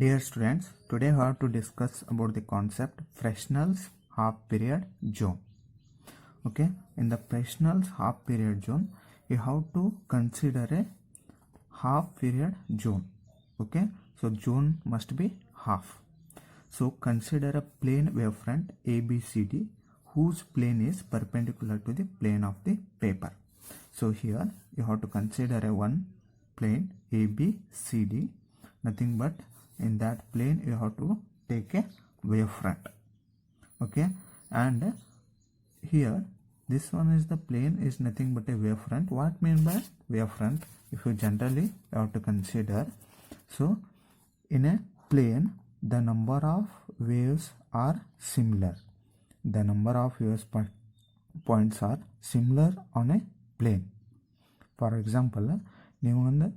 Dear students, today we have to discuss about the concept Fresnel's half period zone. Okay, in the Fresnel's half period zone, you have to consider a half period zone. Okay, so zone must be half. So consider a plane wavefront ABCD whose plane is perpendicular to the plane of the paper. So here you have to consider a one plane ABCD, nothing but in that plane you have to take a wavefront. Okay, and here this one is the plane is nothing but a wavefront. What mean by wavefront? If you generally have to consider, so in a plane the number of waves are similar. The number of waves points are similar on a plane. For example, ನೀವು ಒಂದು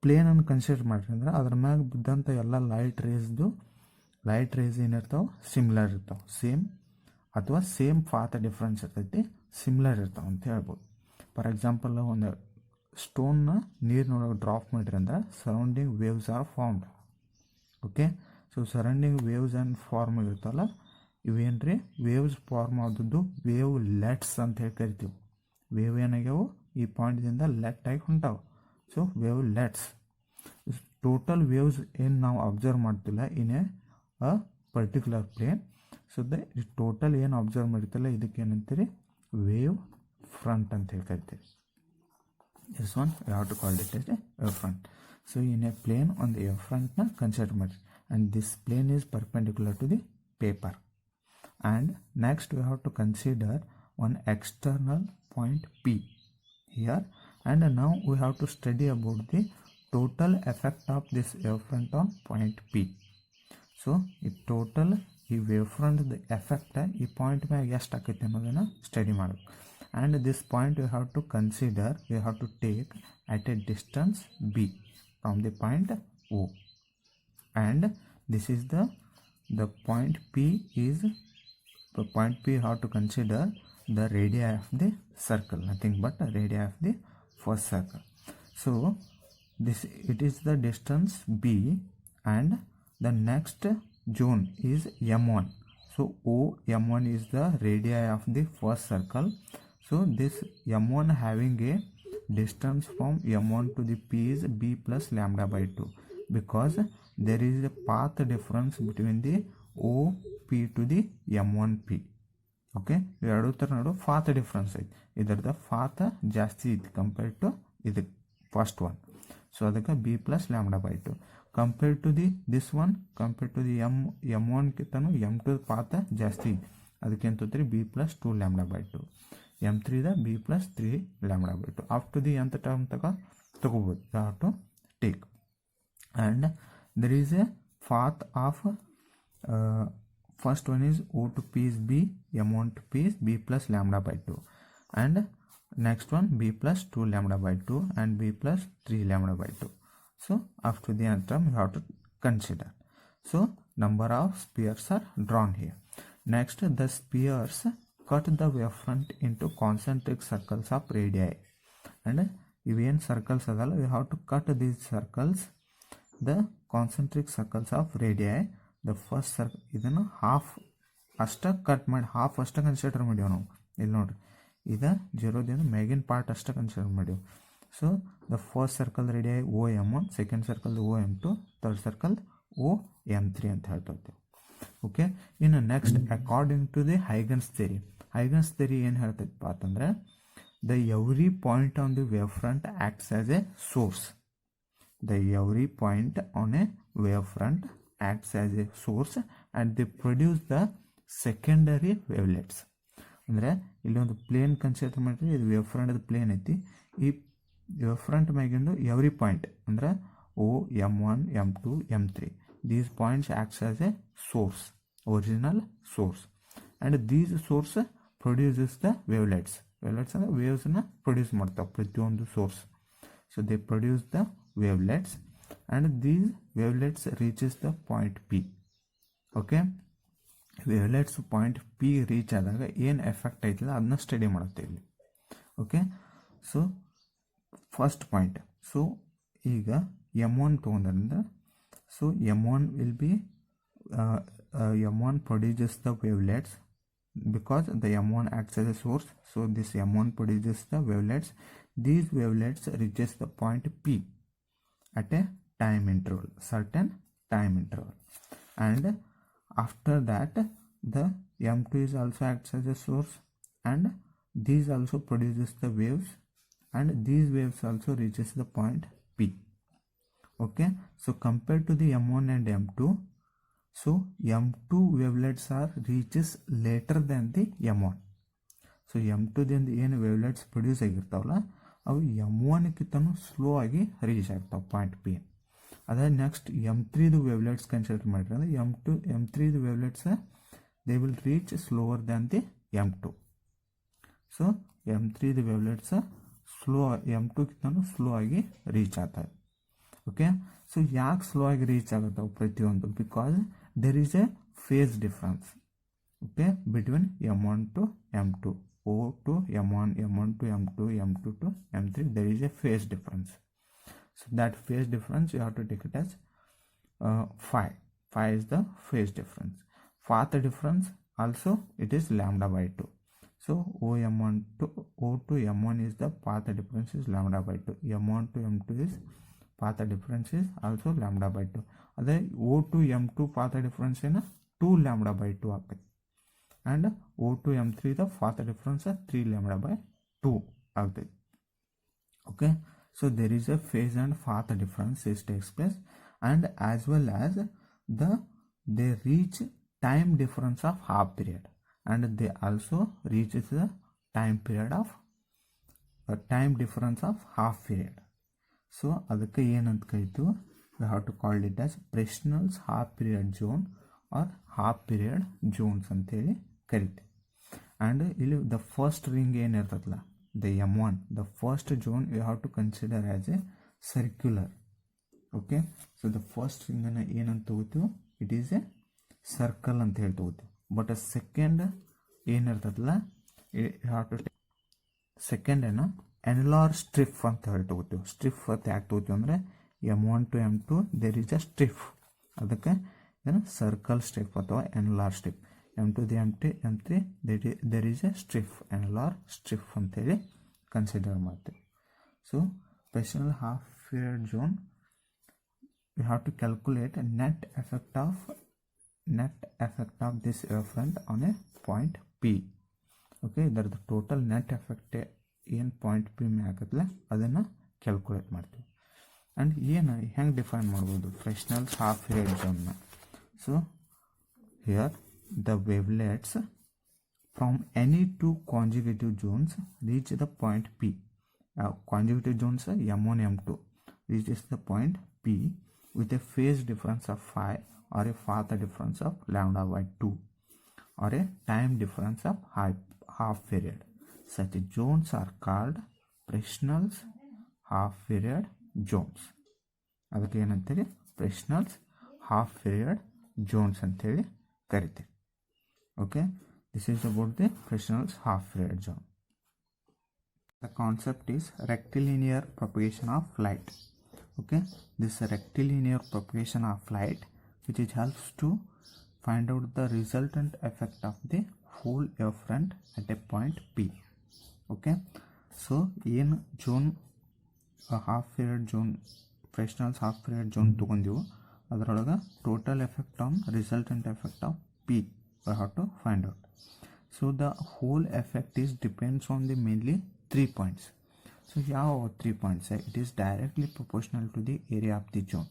plane ಅನ್ನು consider ಮಾಡಿರಿ ಅಂದ್ರೆ ಅದ್ರ ಮ್ಯಾಗ ಬಿದ್ದಂಥ ಎಲ್ಲ light rays ಏನಿರ್ತಾವೆ similar ಇರ್ತಾವೆ, same ಅಥವಾ ಸೇಮ್ ಪಾತ್ ಡಿಫ್ರೆನ್ಸ್ ಇರ್ತೈತಿ, ಸಿಮಿಲರ್ ಇರ್ತಾವೆ ಅಂತ ಹೇಳ್ಬೋದು. ಫಾರ್ ಎಕ್ಸಾಂಪಲ್ ಒಂದು ಸ್ಟೋನ್ನ ನೀರಿನೊಳಗೆ ಡ್ರಾಪ್ ಮಾಡಿರಿ ಅಂದ್ರೆ surrounding waves are formed. Okay, so surrounding waves and form ಇರುತ್ತಲ್ಲ ಇವೇನ್ರಿ ವೇವ್ಸ್ ಫಾರ್ಮ್ ಆದದ್ದು ವೇವ್ ಲೆಟ್ಸ್ ಅಂತ ಹೇಳಿ ಕರಿತೀವಿ. ವೇವ್ ಏನಾಗ್ಯಾವು ಈ ಪಾಯಿಂಟ್ದಿಂದ ಲೆಟ್ ಆಗಿ ಹೊಂಟಾವು, so wavelets. Total waves ಏನು ನಾವು ಅಬ್ಸರ್ವ್ ಮಾಡ್ತಿಲ್ಲ in a particular plane, so the total ಏನು ಅಬ್ಸರ್ವ್ ಮಾಡಿರ್ತಲ್ಲ ಇದಕ್ಕೆ ಏನಂತೀರಿ ವೇವ್ ಫ್ರಂಟ್ ಅಂತ ಹೇಳಿ ಕರಿತೀವಿ. This one you have to call it as a wave front. So in a plane ಒಂದು ವೇವ್ ಫ್ರಂಟ್ನ ಕನ್ಸಿಡರ್ ಮಾಡಿ, and this plane is perpendicular to the paper. And next we have to consider one external point P here, and now we have to study about the total effect of this wavefront on point P. So ಈ total ಈ ವೇವ್ಫ್ರಂಟ್ effect ಈ point ಮ್ಯಾಗ ಎಷ್ಟು ಆಕೈತೆ ಅನ್ನೋದನ್ನು study ಮಾಡಬೇಕು. And this point you have to consider, you have to take at a distance B from the point O, and this is the point P is the point P. You have to consider the radii of the circle, nothing but the radii of the first circle. So this it is the distance B, and the next zone is M1. So O M1 is the radii of the first circle. So this M1 having a distance from M1 to the P is B plus lambda by 2, because there is a path difference between the OP to the M1P. Okay, ಎರಡು ಥರ ನೋಡು ಫಾತ್ difference ಐತಿ, ಇದರದ path ಜಾಸ್ತಿ ಐತಿ compared to ಇದು first one. So ಅದಕ್ಕೆ B plus lambda by 2 compared to the this one, compared to the M1ಕಿಂತನೂ M2 path ಜಾಸ್ತಿ ಐತಿ, ಅದಕ್ಕೆ ಎಂತತ್ರಿ ಬಿ ಪ್ಲಸ್ 2 ಲ್ಯಾಂಬ್ಡಾ ಬೈ 2. M3ದ B plus 3 lambda by 2 up to the nth term ತಗೋಬೋದು, you have to take. And there is a path of first one is O to P is B, M1 to P is B plus lambda by 2, and next one B plus 2 lambda by 2 and B plus 3 lambda by 2. So after the nth term you have to consider. So number of spheres are drawn here. Next, the spheres cut the wavefront into concentric circles of radii, and even circles adala you have to cut these circles, the concentric circles of radii. The first circle ಇದನ್ನು half ಅಷ್ಟೇ cut ಮಾಡಿ, half ಅಷ್ಟೇ consider ಮಾಡೀವಿ ನಾವು. ಇಲ್ಲಿ ನೋಡಿರಿ, ಇದು ಜೀರೋದಿಂದ ಮ್ಯಾಗಿನ ಪಾರ್ಟ್ ಅಷ್ಟೇ ಕನ್ಸಿಡರ್ ಮಾಡೀವಿ. So the first circle ready ಆಗಿ OM1, second circle OM2, third circle OM3 ಅಂತ ಹೇಳ್ತೇವೆ. ಓಕೆ, ಇನ್ನು next according to the Huygens theory ಏನು ಹೇಳ್ತೈತಪ್ಪ ಅಂತಂದರೆ, the every point on the wave front acts as a source. The every point on a wave front acts as a source and they produce the secondary wavelets. ಅಂದರೆ ಇಲ್ಲಿ ಒಂದು plane consider ಮಾಡಿರಿ, ಇದು wave front plane ಐತಿ. ಈ wave front ಮ್ಯಾಗಿಂದು every point ಅಂದರೆ O, M1, M2, M3, these points acts as a source, original source, and these source produces the wavelets. wavelets ಅಂದರೆ ವೇವ್ಸ್ನ produce ಮಾಡ್ತಾವೆ ಪ್ರತಿಯೊಂದು source. So they produce the wavelets, and these wavelets reaches the point P. Okay, wavelets point P reach ಆದಾಗ ಏನು effect ಐತಿಲ್ಲ ಅದನ್ನ study ಮಾಡುತ್ತೆ ಇಲ್ಲಿ. Okay, so first point. So ಈಗ M1 ತೊಗೊಂಡ್ರಿಂದ So M1 will be M1 produces the wavelets because the M1 acts as a source. So this M1 produces the wavelets. These wavelets reaches the point P at a time interval, certain time interval, and after that the M2 is also acts as a source, and these also produces the waves, and these waves also reaches the point P. Okay, so compared to the M1 and M2, so M2 wavelets are reaches later than the M1. So M2ದಿಂದ ಏನು wavelets produce ಆಗಿರ್ತಾವಲ್ಲ ಅವು M1ಕ್ಕಿಂತನೂ slow ಆಗಿ reach ಆಗ್ತಾವೆ point P. ಅದೇ next M3ದು wavelets consider ಮಾಡಿದ್ರೆ ಅಂದರೆ M3ದು wavelets they will reach slower than the M2. So M3ದು ವೇವ್ಲೆಟ್ಸ್ M2ಕ್ಕಿಂತನೂ ಸ್ಲೋ ಆಗಿ ರೀಚ್ ಆಗ್ತವೆ. ಓಕೆ, ಸೊ ಯಾಕೆ ಸ್ಲೋ ಆಗಿ ರೀಚ್ ಆಗುತ್ತವೆ ಪ್ರತಿಯೊಂದು? Because there is a phase difference, okay, between M1 to M2, O to M1, M1 to M2, M2 to M3, there is a phase difference. So that phase difference you have to take it as phi. Phi is the phase difference. Path difference also it is lambda by 2. So O to M1 is the path difference is lambda by 2. M1 to M2 is path difference is also lambda by 2. ಅದೇ O to M2 path difference ಏನ 2 lambda by 2 ಆಗ್ತದೆ, and O to M3 the path difference 3 lambda by 2 ಆಗ್ತದೆ. Okay, so there is a phase and path difference is takes place, and as well as they reach time difference of half period, and they also reaches the time period of time difference of half period. So ಅದಕ್ಕೆ ಏನಂತ ಕರಿತು, we have to call it as Fresnel's half period zone or half period zones ಅಂತೇಳಿ ಕರಿತೀವಿ. And ಇಲ್ಲಿ the first ring ಏನಿರ್ತದಲ್ಲ the M1, the first zone you have to consider as a circular. Okay, so the first ರಿಂಗನ್ನು ಏನಂತ ತಗೋತೀವಿ, it is a circle ಅಂತ ಹೇಳಿ ತಗೋತೀವಿ. ಬಟ್ ಸೆಕೆಂಡ್ ಏನಿರ್ತದಲ್ಲ ಯು ಹ್ಯಾವ್ ಟು ಸೆಕೆಂಡ್ ಏನೋ ಎನ್ಲಾರ್ ಸ್ಟ್ರಿಫ್ ಅಂತ ಹೇಳಿ ತಗೋತೀವಿ. ಸ್ಟ್ರಿಫ್ ಅಂತ ಯಾಕೆ ತಗೋತೀವಿ ಅಂದರೆ M1 to M2 there is a strip, ಅದಕ್ಕೆ ಇದನ್ನು ಸರ್ಕಲ್ ಸ್ಟ್ರಿಫ್ ಅಥವಾ annular strip. M2 M3 there is a striff, annular striff ಅಂತೇಳಿ ಕನ್ಸಿಡರ್ ಮಾಡ್ತೀವಿ. So Fresnel half period zone we have to calculate net effect of this wavefront on a point P. Okay, ಇದರದ್ದು total net effect ಏನು point P May ಆಗತ್ತಲ್ಲ ಅದನ್ನು calculate ಮಾಡ್ತೀವಿ. And ಏನು ಹೆಂಗೆ ಡಿಫೈನ್ ಮಾಡ್ಬೋದು Fresnel's half period zone. So here the wavelets from any two conjugative zones reach the point P. Conjugative zones M1 M2 reaches the point P with a phase difference of phi or a path difference of lambda by 2 or a time difference of half period. Such zones are called Fresnel's half period zones. ಅದಕ್ಕೆ ಏನಂತೇಳಿ Fresnel's half period zones ಅಂತೇಳಿ ಕರಿತೀವಿ. Okay, this is about the Fresnel's half period zone. The concept is rectilinear propagation of light. Okay, this rectilinear propagation of light which helps to find out the resultant effect of the whole wavefront at a point P. Okay, so in zone half period zone Fresnel's half period zone ತಗೊಂಡಿವು, ಅದರೊಳಗೆ total effect on resultant effect of P we have to find out. So the whole effect is depends on the mainly 3 points. So ಯಾವ 3 points? It is directly proportional to the area of the zone.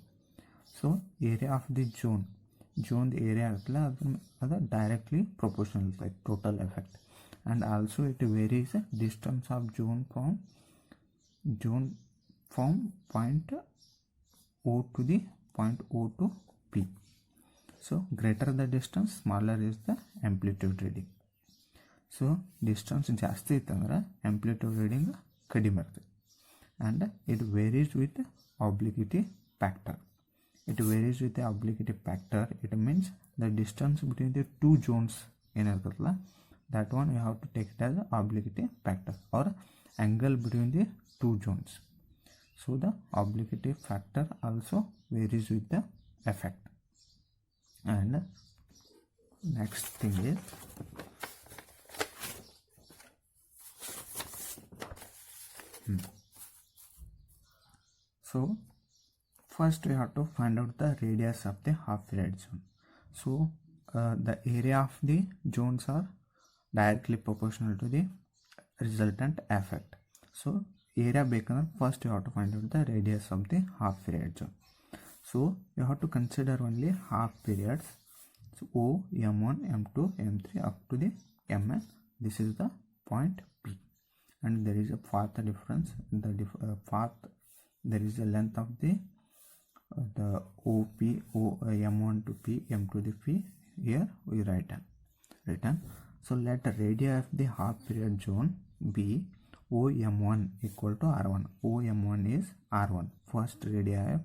So area of the zone area ಆಗತ್ತಲ್ಲ ಅದು directly proportional like total effect, and also it varies distance of zone from point O to the point O to P. So greater the distance, smaller is the amplitude reading. So distance ಜಾಸ್ತಿ ಇತ್ತಂದ್ರೆ amplitude reading ಕಡಿಮೆ ಇರ್ತದೆ. And it varies with obliquity factor. It varies with the obliquity factor. It means the distance between the two zones ಏನಿರ್ತದಲ್ಲ that one you have to take it as obliquity factor or angle between the two zones. So the obliquity factor also varies with the effect. And next thing is so first we have to find out the radius of the half period zone. So the area of the zones are directly proportional to the resultant effect. So area ಬೇಕಂದ್ರೆ first you have to find out the radius of the half period zone. So you have to consider only half periods. So O, M1, M2, M3 up to the Mn. This is the point P, and there is a path difference. The path, there is a length of the OP, M1 to P, M to the P. Here we written. So let the radius of the half period zone be OM1 equal to R1. OM1 is R1. First radius of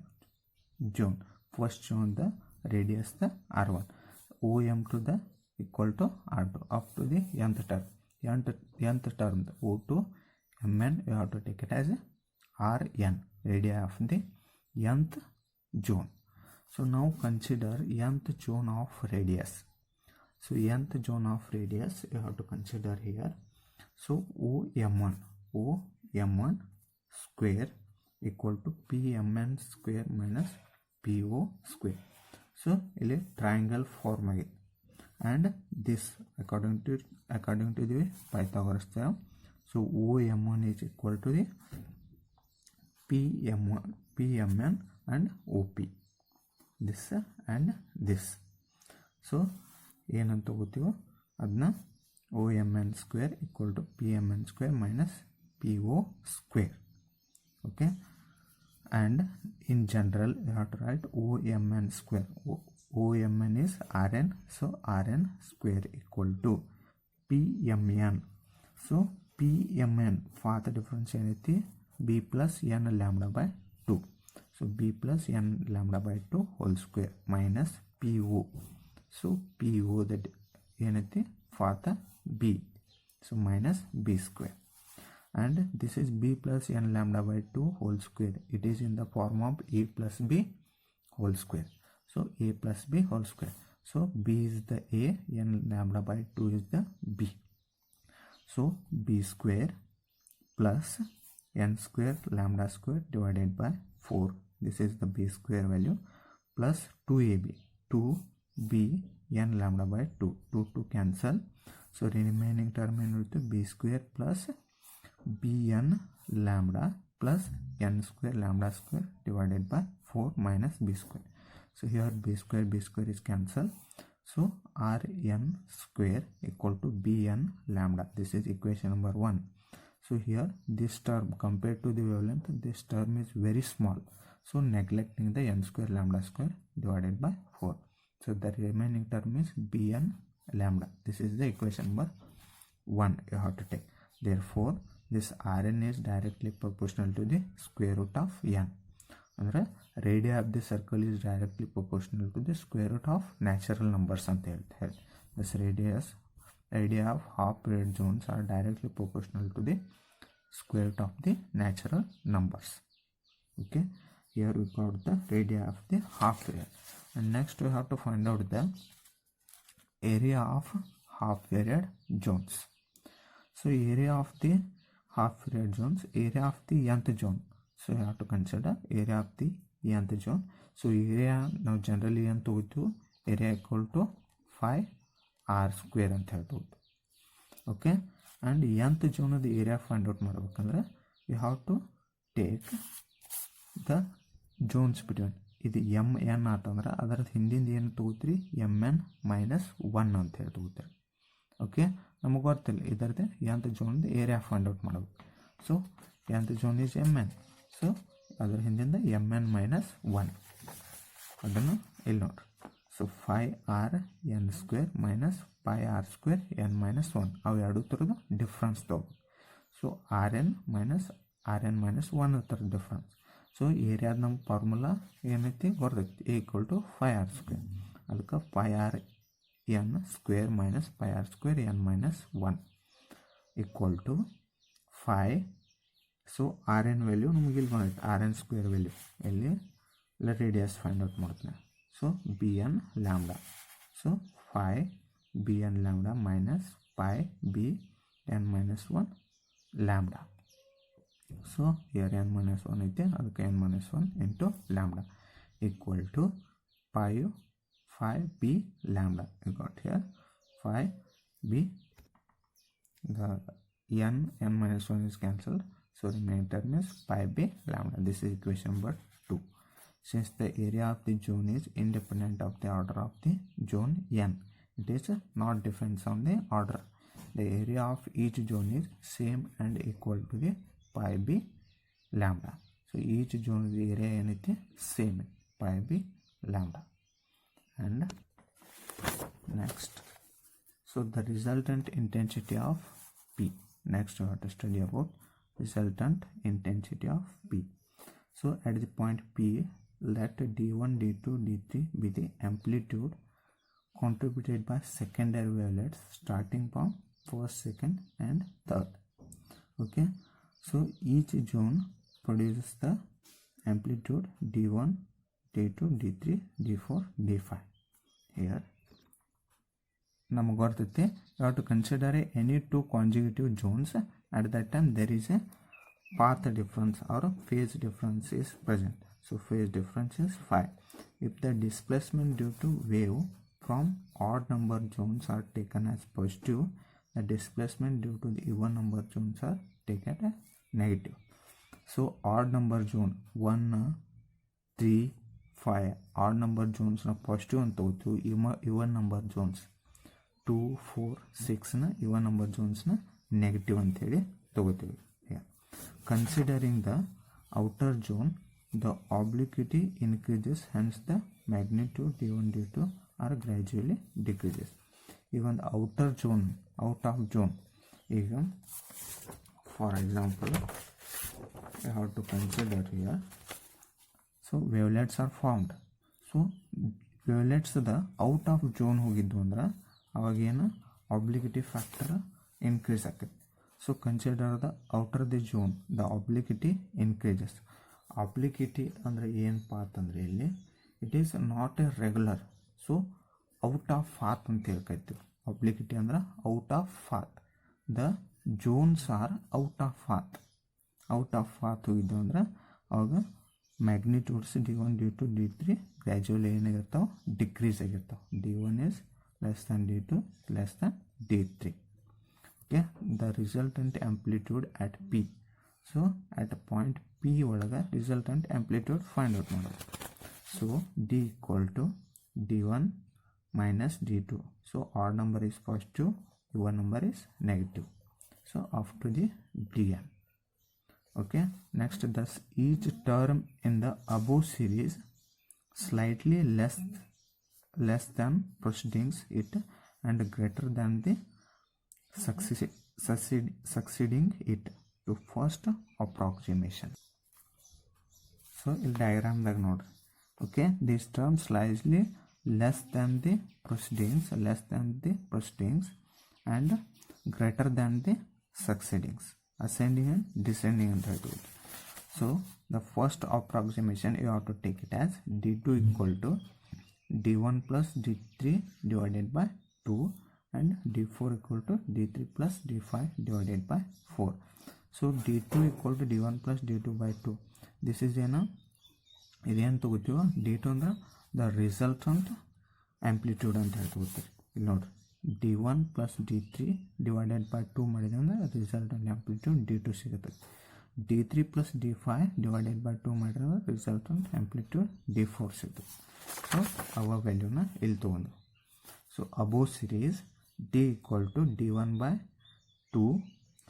zone. First zone the radius the R1. OM to the equal to R2 up to the nth term. Nth term the O to Mn, you have to take it as Rn, radius of the nth zone. So now consider nth zone of radius. So nth zone of radius you have to consider here. So OM1 square equal to PMN square minus PO square. So ಇಲ್ಲಿ triangle form ಆಗಿದೆ, and this according to the Pythagoras theorem. So OM1 is equal to the PMN and OP, this and this. So ಏನಂತ ಗೊತ್ತೀವೋ ಅದನ್ನ OMN square equal to PMN square minus PO square. Okay, and in general you have to write OMN square. OMN is Rn, so Rn square equal to PMN. So PMN path difference ಏನೈತಿ B plus n lambda by 2. So B plus n lambda by 2 whole square minus PO. So PO that ಏನೈತಿ path B, so minus B square, and this is B plus n lambda by 2 whole square. It is in the form of A plus B whole square. So A plus B whole square. So B is the A, n lambda by 2 is the B. So B square plus n square lambda square divided by 4. This is the B square value plus 2AB, 2B n lambda by 2. 2 cancel. So remaining term is B square plus Bn lambda plus n square lambda square divided by 4 minus B square. So here B square is cancelled. So Rn square equal to Bn lambda. This is equation number 1. So here this term compared to the wavelength, this term is very small. So neglecting the n square lambda square divided by 4. So the remaining term is Bn lambda. This is the equation number 1 you have to take. Therefore this Rn is directly proportional to the square root of n. Andre radius of the circle is directly proportional to the square root of natural numbers ಅಂತ ಹೇಳ್ತಾರೆ. This radius of half period zones are directly proportional to the square root of the natural numbers. Okay, here we got the radius of the half period, and next we have to find out the area of half period zones. So area of the half period zones, area of the nth zone. So you have to consider area of the nth zone. So area now generally ಏನು ತಗೋತೀವಿ, area equal to 5r square ಅಂತ ಹೇಳ್ತೀವಿ. Okay, and nth zone area find out ಮಾಡ್ಬೇಕಂದ್ರೆ you have to take the zones between. ಇದು MN ಆತಂದ್ರೆ ಅದರದ್ದು ಹಿಂದಿಂದ ಏನು ತಗೋತೀರಿ, MN minus 1 ಅಂತ ಹೇಳಿ ತಗೋತೀರಿ. ಓಕೆ, ನಮಗೆ ಗೊತ್ತಿಲ್ಲ ಇದರದ್ದು nth zone area find out ಮಾಡಬೇಕು. So nth zone is MN. So ಅದರ ಹಿಂದಿಂದ MN minus 1 ಅದನ್ನು ಇಲ್ಲಿ ನೋಡ್ರಿ. So 5r n square minus 5r square n minus 1 ಅವು ಎರಡು ಥರದ್ದು ಡಿಫ್ರೆನ್ಸ್ ತಗೋಬೇಕು. ಸೊ Rn minus 1 ಥರದ ಡಿಫ್ರೆನ್ಸ್. ಸೊ ಏರಿಯಾದ ನಮ್ಮ ಫಾರ್ಮುಲಾ ಏನೈತಿ ಗೊತ್ತೈತಿ, A equal to 5r square. ಅದಕ್ಕೆ 5r n square minus 5r square n minus 1 equal to 5. So Rn value ನಮಗೆ ಇಲ್ಲಿ ಬಂದೈತೆ, Rn ಸ್ಕ್ವೇರ್ ವ್ಯಾಲ್ಯೂ ಎಲ್ಲಿ ಇಲ್ಲ ರೇಡಿಯಸ್ ಫೈಂಡ್ ಔಟ್ ಮಾಡ್ತೀನಿ. So bn lambda. So phi bn lambda minus pi b n minus 1 lambda. So here n minus 1 is there, n minus 1 into lambda equal to phi b lambda. You got here phi b, the n minus 1 is cancelled, so the remaining term is pi b lambda. This is equation number 2. Since the area of the zone is independent of the order of the zone n, it is not difference on the order. The area of each zone is same and equal to the pi b lambda. So each zone area is same, pi b lambda. And next, so the resultant intensity of P. Next we have to study about resultant intensity of P. So at the point P, let D1, D2, D3 be the amplitude contributed by secondary wavelets starting from first, second and third. Okay, so each zone produces the amplitude D1, D2, D3, D4, D5. Here you have to consider any two consecutive zones. At that time there is a path difference or phase difference is present. So phase difference is phi. If the displacement due to wave from odd number zones are taken as positive, the displacement due to the even number zones are taken as negative. So odd number zone 1, 3, 5 odd number zones na positive anta even number zones 2, 4, 6 na even number zones na negative anta heli tagotivi. Yeah. Considering the outer zone, the obliquity increases, hence the magnitude D1, D2 are gradually decreases. Even the outer zone, out of zone, even for example we have to consider here. So wavelets are formed. So wavelets the out of zone ಹೋಗಿದ್ದು ಅಂದ್ರೆ ಅವಾಗ ಏನು obliquity factor increase ಆಗುತ್ತೆ. So consider the outer the zone, the obliquity increases. Obliquity ಅಂದ್ರೆ ಏನು path ಅಂದ್ರೆ ಇಲ್ಲಿ it is not a regular, so out of path ಅಂತ ಹೇಳ್ಕೈತೀವಿ. obliquity ಅಂದ್ರೆ out of path, the zones are out of path. out of path ಹೋಗಿದ್ದು ಅಂದ್ರೆ ಅವಾಗ magnitudes D1, D2, D3 gradually ಏನಾಗಿರ್ತಾವೆ decrease ಆಗಿರ್ತಾವೆ. D1 is less than D2 less than D3. Okay, the resultant amplitude at P. So at a point P ಒಳಗೆ resultant amplitude find out ಮಾಡೋದು. So D equal to D1 minus D2. So odd number is positive, even number is negative. So up to the Dn. Okay, next, thus each term in the above series slightly less than proceedings it and greater than the succeeding it to first approximation. So in diagram ದಾಗ ನೋಡ್ರಿ. Okay, this term slightly less than the proceedings and greater than the succeedings, ascending and descending ಅಂತ ಹೇಳ್ತೀವಿ. So the first approximation you have to take it as D2 equal to D1 plus D3 divided by 2 and D4 equal to D3 plus D5 divided by 4. So D2 equal to D1 plus D2 by 2. This is ಇದೇನು ತಗೋತೀವೋ D2 ಅಂದ್ರೆ the resultant amplitude ಅಂತ ಹೇಳ್ತೀವಿ. ಇಲ್ಲಿ ನೋಡ್ರಿ D1 plus D3 divided by 2 ಮಾಡಿದ್ರೆ ಅಂದ್ರೆ resultant amplitude D2 ಸಿಗುತ್ತೆ. D3 plus D5 divided by 2 ಮಾಡಿದ್ರೆ resultant amplitude D4 ಸಿಗುತ್ತೆ. ಸೊ ಅವ ವ್ಯಾಲ್ಯೂನ ಇಲ್ಲಿ ತಗೊಂಡು. So above series D equal to D1 by 2.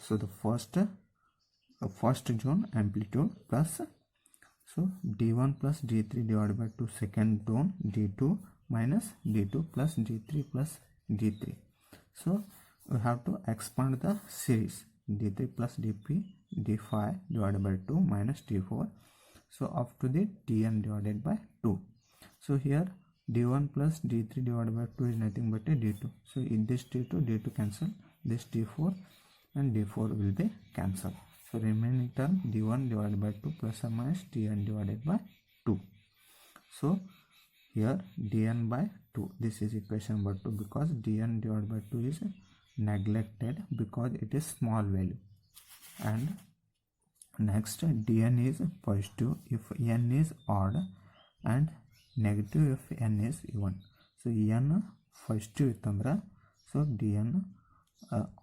So the first zone amplitude plus so D1 plus D3 divided by 2 second zone D2 minus D2 plus D3 plus D3. So we have to expand the series D3 plus D5 divided by 2 minus D4. So up to the Dn divided by 2. So here D1 plus D3 divided by 2 is nothing but a D2. So in this D2 cancel, this D4 and D4 will be cancelled. So remaining term D1 divided by 2 plus or minus Dn divided by 2. So here dn by 2. This is equation number 2 because dn divided by 2 is neglected because it is small value. And next, dn is positive if n is odd and negative if n is even. So n positive ಇತ್ತಂದ್ರೆ so dn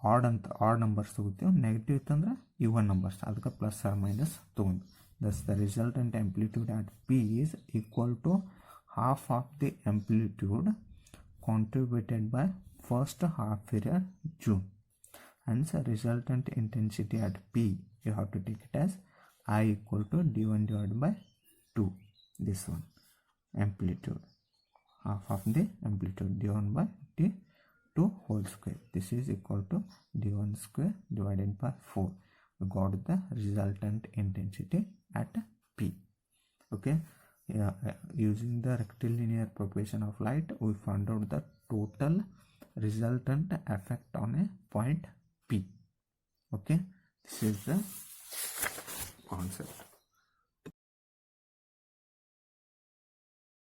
add numbers ತಗೋತೀವಿ, negative ಇತ್ತಂದ್ರೆ ಇವನ್ numbers, ಅದಕ್ಕೆ plus R minus ತೊಗೊಂಡು. Thus the resultant amplitude at P is equal to half of the amplitude contributed by first half period June. Hence resultant intensity at P, you have to take it as I equal to d1 divided by 2. This one, amplitude, half of the amplitude d1 by d2 whole square. This is equal to d1 square divided by 4. We got the resultant intensity at P. Okay, using the rectilinear propagation of light, we found out the total resultant effect on a point P. Okay, this is the concept.